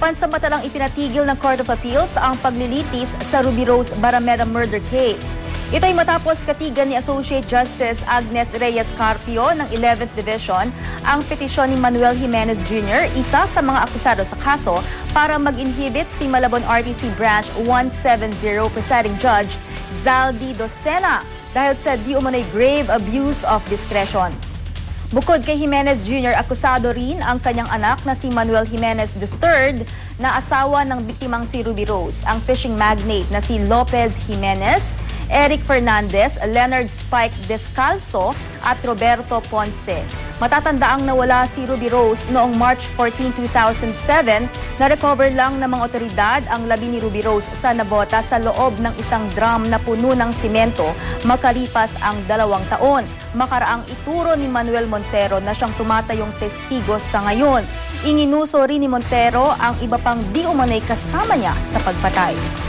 Pansamantalang ipinatigil ng Court of Appeals ang paglilitis sa Ruby Rose Baramera murder case. Ito ay matapos katigan ni Associate Justice Agnes Reyes Carpio ng 11th Division ang petisyon ni Manuel Jimenez Jr., isa sa mga akusado sa kaso, para mag-inhibit si Malabon RTC Branch 170 Presiding Judge Zaldi Docena dahil sa di umano'y grave abuse of discretion. Bukod kay Jimenez Jr., akusado rin ang kanyang anak na si Manuel Jimenez III na asawa ng biktimang si Ruby Rose, ang fishing magnate na si Lopez Jimenez, Eric Fernandez, Leonard Spike Descalzo at Roberto Ponce. Matatandaang nawala si Ruby Rose noong March 14, 2007. Na-recover lang ng mga otoridad ang labi ni Ruby Rose sa nabota sa loob ng isang drum na puno ng simento makalipas ang 2 taon. Makaraang ituro ni Manuel Montero na siyang tumatayong testigo sa ngayon. Inginuso rin ni Montero ang iba pang di umano'y kasama niya sa pagpatay.